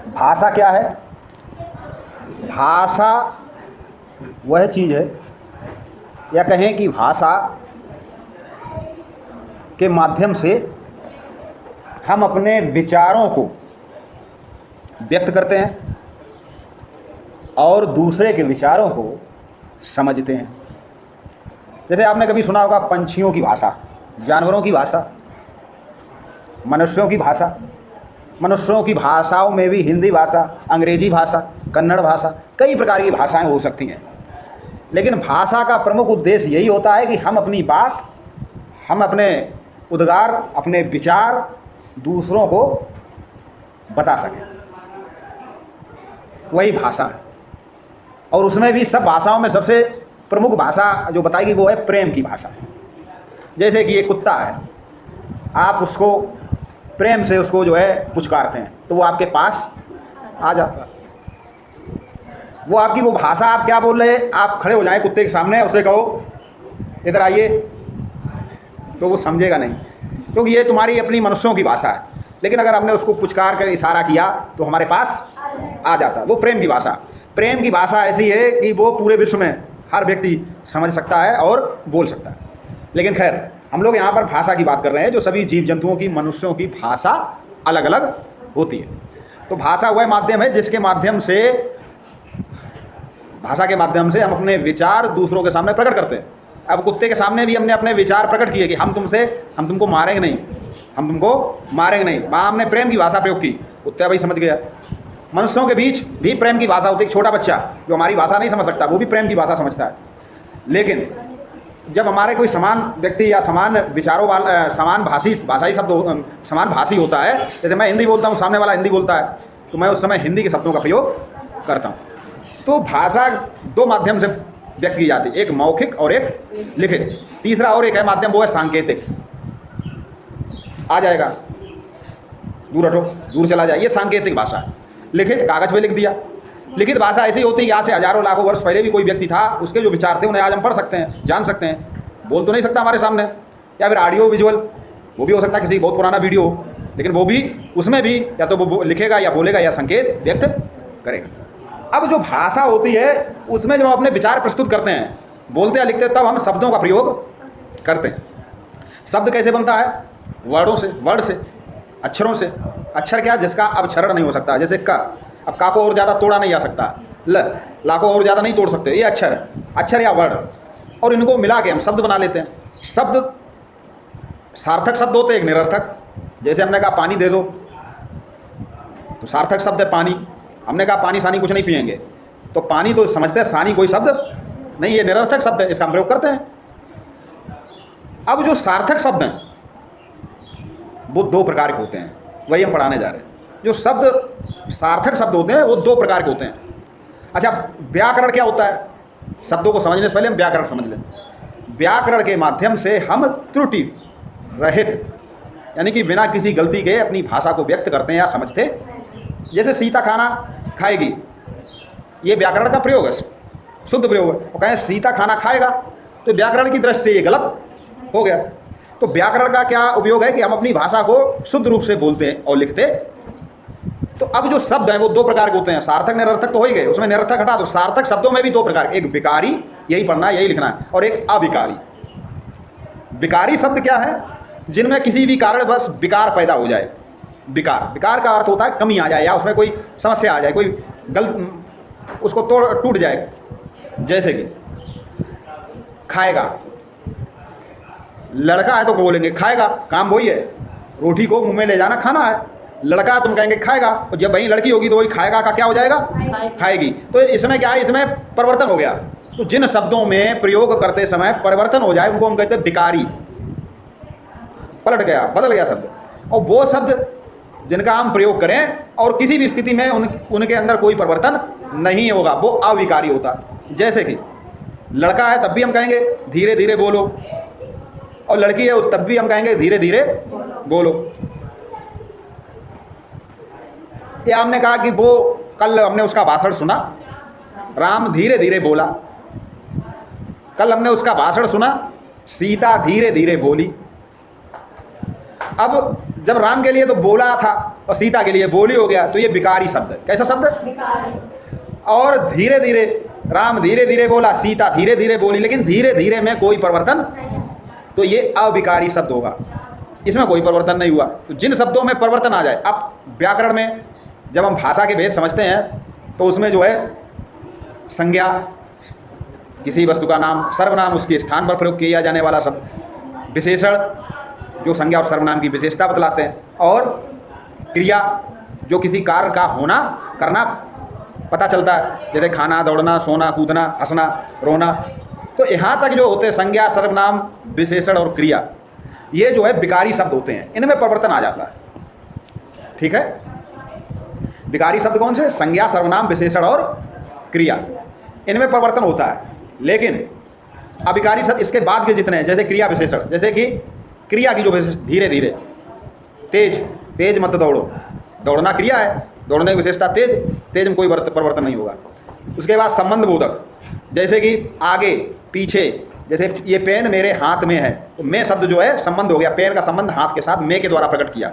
भाषा क्या है? भाषा वह चीज़ है, या कहें कि भाषा के माध्यम से हम अपने विचारों को व्यक्त करते हैं और दूसरे के विचारों को समझते हैं। जैसे आपने कभी सुना होगा पंछियों की भाषा, जानवरों की भाषा, मनुष्यों की भाषा। मनुष्यों की भाषाओं में भी हिंदी भाषा, अंग्रेजी भाषा, कन्नड़ भाषा, कई प्रकार की भाषाएं हो सकती हैं। लेकिन भाषा का प्रमुख उद्देश्य यही होता है कि हम अपनी बात, हम अपने उद्गार, अपने विचार दूसरों को बता सकें। वही भाषा है। और उसमें भी सब भाषाओं में सबसे प्रमुख भाषा जो बताएगी वो है प्रेम की भाषा। जैसे कि एक कुत्ता है, आप उसको प्रेम से उसको जो है पुचकारते हैं तो वो आपके पास आ जाता है। वो आपकी वो भाषा, आप क्या बोल रहे हैं, आप खड़े हो जाएं कुत्ते के सामने, उसे कहो इधर आइए, तो वो समझेगा नहीं, क्योंकि ये तुम्हारी अपनी मनुष्यों की भाषा है। लेकिन अगर हमने उसको पुचकार कर इशारा किया तो हमारे पास आ जाता है। वो प्रेम की भाषा। प्रेम की भाषा ऐसी है कि वो पूरे विश्व में हर व्यक्ति समझ सकता है और बोल सकता है। लेकिन खैर, हम लोग यहाँ पर भाषा की बात कर रहे हैं, जो सभी जीव जंतुओं की, मनुष्यों की भाषा अलग अलग होती है। तो भाषा वह माध्यम है जिसके माध्यम से, भाषा के माध्यम से हम अपने विचार दूसरों के सामने प्रकट करते हैं। अब कुत्ते के सामने भी हमने अपने विचार प्रकट किए कि हम तुमको मारेंगे नहीं, हम तुमको मारेंगे नहीं। वहाँ हमने प्रेम की भाषा प्रयोग की, कुत्ता भाई समझ गया। मनुष्यों के बीच भी प्रेम की भाषा होती है। छोटा बच्चा जो हमारी भाषा नहीं समझ सकता, वो भी प्रेम की भाषा समझता है। लेकिन जब हमारे कोई समान व्यक्ति या समान विचारों वाला, समान भाषाई शब्द, समान भाषी होता है, जैसे मैं हिंदी बोलता हूँ, सामने वाला हिंदी बोलता है, तो मैं उस समय हिंदी के शब्दों का प्रयोग करता हूँ। तो भाषा दो माध्यम से व्यक्त की जाती है, एक मौखिक और एक लिखित। तीसरा और एक है माध्यम, वो है सांकेतिक। आ जाएगा, दूर हटो, दूर चला जाए, ये सांकेतिक भाषा है। लिखित, कागज पे लिख दिया। लिखित भाषा ऐसी होती है, यहाँ से हजारों लाखों वर्ष पहले भी कोई व्यक्ति था, उसके जो विचार थे उन्हें आज हम पढ़ सकते हैं, जान सकते हैं। बोल तो नहीं सकता हमारे सामने, या फिर ऑडियो विजुअल, वो भी हो सकता है, किसी बहुत पुराना वीडियो हो, लेकिन वो भी, उसमें भी या तो वो लिखेगा या बोलेगा या संकेत व्यक्त करेगा। अब जो भाषा होती है उसमें जब हम अपने विचार प्रस्तुत करते हैं, बोलते या लिखते हैं, तब हम शब्दों का प्रयोग करते हैं। शब्द कैसे बनता है? वर्डों से, वर्ड से, अक्षरों से। अक्षर क्या? जिसका अवक्षरण नहीं हो सकता, जैसे क। अब का को और ज़्यादा तोड़ा नहीं जा सकता, ला को और ज़्यादा नहीं तोड़ सकते, ये अक्षर है, अक्षर या वर्ड। और इनको मिला के हम शब्द बना लेते हैं। शब्द सार्थक शब्द होते हैं, एक निरर्थक। जैसे हमने कहा पानी दे दो, तो सार्थक शब्द है पानी। हमने कहा पानी सानी कुछ नहीं पिएंगे, तो पानी तो समझते हैं, सानी कोई शब्द नहीं, ये निरर्थक शब्द है, इसका हम प्रयोग करते हैं। अब जो सार्थक शब्द हैं वो दो प्रकार के होते हैं, वही हम पढ़ाने जा रहे हैं। जो शब्द सार्थक शब्द होते हैं वो दो प्रकार के होते हैं। अच्छा, व्याकरण क्या होता है? शब्दों को समझने से पहले हम व्याकरण समझ लें। व्याकरण के माध्यम से हम त्रुटि रहित, यानी कि बिना किसी गलती के अपनी भाषा को व्यक्त करते हैं या समझते। जैसे सीता खाना खाएगी, ये व्याकरण का प्रयोग है, शुद्ध प्रयोग है। और कहें सीता खाना खाएगा, तो व्याकरण की दृष्टि से ये गलत हो गया। तो व्याकरण का क्या उपयोग है कि हम अपनी भाषा को शुद्ध रूप से बोलते हैं और लिखते। तो अब जो शब्द हैं वो दो प्रकार के होते हैं, सार्थक निरर्थक तो हो ही गए, उसमें निरर्थक हटा दो। सार्थक शब्दों में भी दो प्रकार, एक विकारी, यही पढ़ना है, यही लिखना है, और एक अविकारी। विकारी शब्द क्या है? जिनमें किसी भी कारणवश विकार पैदा हो जाए। विकार का अर्थ होता है कमी आ जाए, या उसमें कोई समस्या आ जाए, कोई गलत उसको टूट जाए। जैसे कि खाएगा, लड़का है तो बोलेंगे खाएगा, काम वही है, रोटी को मुंह में ले जाना खाना है। लड़का तुम कहेंगे खाएगा, और जब वही लड़की होगी तो वही खाएगा का क्या हो जाएगा? खाएगी। तो इसमें क्या है? इसमें परिवर्तन हो गया। तो जिन शब्दों में प्रयोग करते समय परिवर्तन हो जाए उनको हम कहते हैं विकारी। पलट गया, बदल गया शब्द। और वो शब्द जिनका हम प्रयोग करें और किसी भी स्थिति में उनके अंदर कोई परिवर्तन नहीं होगा, वो अविकारी होता है। जैसे कि लड़का है तब भी हम कहेंगे धीरे धीरे बोलो, और लड़की है तब भी हम कहेंगे धीरे धीरे बोलो। क्या हमने कहा कि वो कल हमने उसका भाषण सुना, राम धीरे धीरे बोला। कल हमने उसका भाषण सुना, सीता धीरे धीरे बोली। अब जब राम के लिए तो बोला था, और सीता के लिए बोली हो गया, तो ये विकारी शब्द है। कैसा शब्द? विकारी। और धीरे धीरे, राम धीरे धीरे बोला, सीता धीरे धीरे बोली, लेकिन धीरे धीरे में कोई परिवर्तन, तो ये अविकारी शब्द होगा, इसमें कोई परिवर्तन नहीं हुआ। तो जिन शब्दों में परिवर्तन आ जाए, अब व्याकरण में जब हम भाषा के भेद समझते हैं तो उसमें जो है संज्ञा, किसी वस्तु का नाम, सर्वनाम उसके स्थान पर प्रयोग किया जाने वाला शब्द, विशेषण जो संज्ञा और सर्वनाम की विशेषता बतलाते हैं, और क्रिया जो किसी कार्य का होना करना पता चलता है, जैसे खाना, दौड़ना, सोना, कूदना, हंसना, रोना। तो यहाँ तक जो होते हैं संज्ञा, सर्वनाम, विशेषण और क्रिया, ये जो है विकारी शब्द होते हैं, इनमें परिवर्तन आ जाता है। ठीक है, विकारी शब्द कौन से? संज्ञा, सर्वनाम, विशेषण और क्रिया, इनमें परिवर्तन होता है। लेकिन अविकारी शब्द इसके बाद के जितने हैं, जैसे क्रिया विशेषण, जैसे कि क्रिया की जो विशेष, धीरे धीरे, तेज, तेज मत दौड़ो, दौड़ना क्रिया है, दौड़ने की विशेषता तेज, तेज में कोई परिवर्तन नहीं होगा। उसके बाद संबंध बोधक, जैसे कि आगे पीछे, जैसे ये पेन मेरे हाथ में है, तो मैं शब्द जो है संबंध हो गया, पेन का संबंध हाथ के साथ मैं के द्वारा प्रकट किया।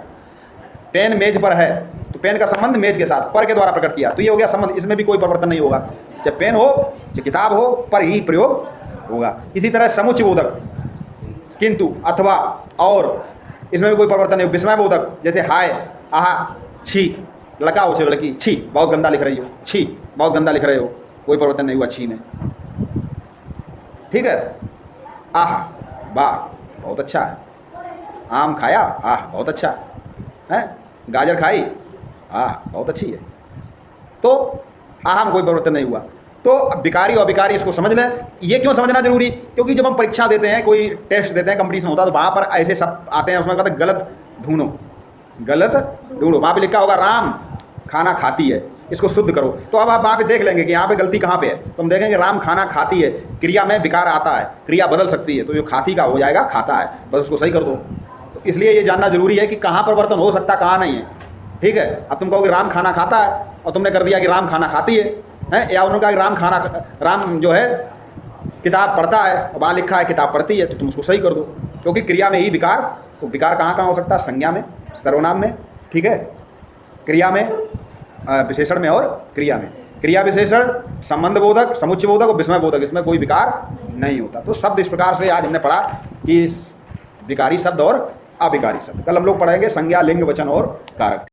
पेन मेज पर है, तो पेन का संबंध मेज के साथ पर के द्वारा प्रकट किया, तो ये हो गया संबंध, इसमें भी कोई परिवर्तन नहीं होगा। चाहे पेन हो चाहे किताब हो, पर ही प्रयोग होगा। इसी तरह समुच्चय बोधक, किंतु, अथवा, और, इसमें भी कोई परिवर्तन नहीं। विस्मय बोधक, जैसे हाय, आहा, छी, लड़का हो से लड़की, छी बहुत गंदा लिख रही हो, छी बहुत गंदा लिख रहे हो, कोई परिवर्तन नहीं हुआ छी में। ठीक है, आह, वाह बहुत अच्छा है, आम खाया, आह बहुत अच्छा है, गाजर खाई, आह बहुत अच्छी है। तो आह में कोई परिवर्तन नहीं हुआ। तो विकारी और अविकारी इसको समझ लें। ये क्यों समझना जरूरी? क्योंकि जब हम परीक्षा देते हैं, कोई टेस्ट देते हैं, कंपटीशन होता है, तो वहाँ पर ऐसे सब आते हैं, उसमें कहते हैं गलत ढूंढो, गलत ढूंढो। वहाँ पे लिखा होगा राम खाना खाती है, इसको शुद्ध करो। तो अब आप वहाँ पे देख लेंगे कि यहाँ पे गलती कहाँ पे है, तो हम देखेंगे राम खाना खाती है, क्रिया में विकार आता है, क्रिया बदल सकती है, तो जो खाती का हो जाएगा खाता है, बस उसको सही कर दो। तो इसलिए ये जानना जरूरी है कि कहाँ परिवर्तन हो सकता, कहाँ नहीं है। ठीक है, अब तुम कहोगे राम खाना खाता है और तुमने कर दिया कि राम खाना खाती है, या उन्होंने कहा कि राम जो है किताब पढ़ता है, वहाँ लिखा है किताब पढ़ती है, तो तुम उसको सही कर दो, क्योंकि क्रिया में ही विकार। तो विकार कहाँ कहाँ हो सकता है? संज्ञा में, सर्वनाम में, ठीक है, क्रिया में, विशेषण में और क्रिया में। क्रिया विशेषण, संबंध बोधक, समुच्चय बोधक और विस्मय बोधक, इसमें कोई विकार नहीं होता। तो शब्द इस प्रकार से आज हमने पढ़ा कि विकारी शब्द और अविकारी शब्द। कल हम लोग पढ़ेंगे संज्ञा, लिंग, वचन और कारक।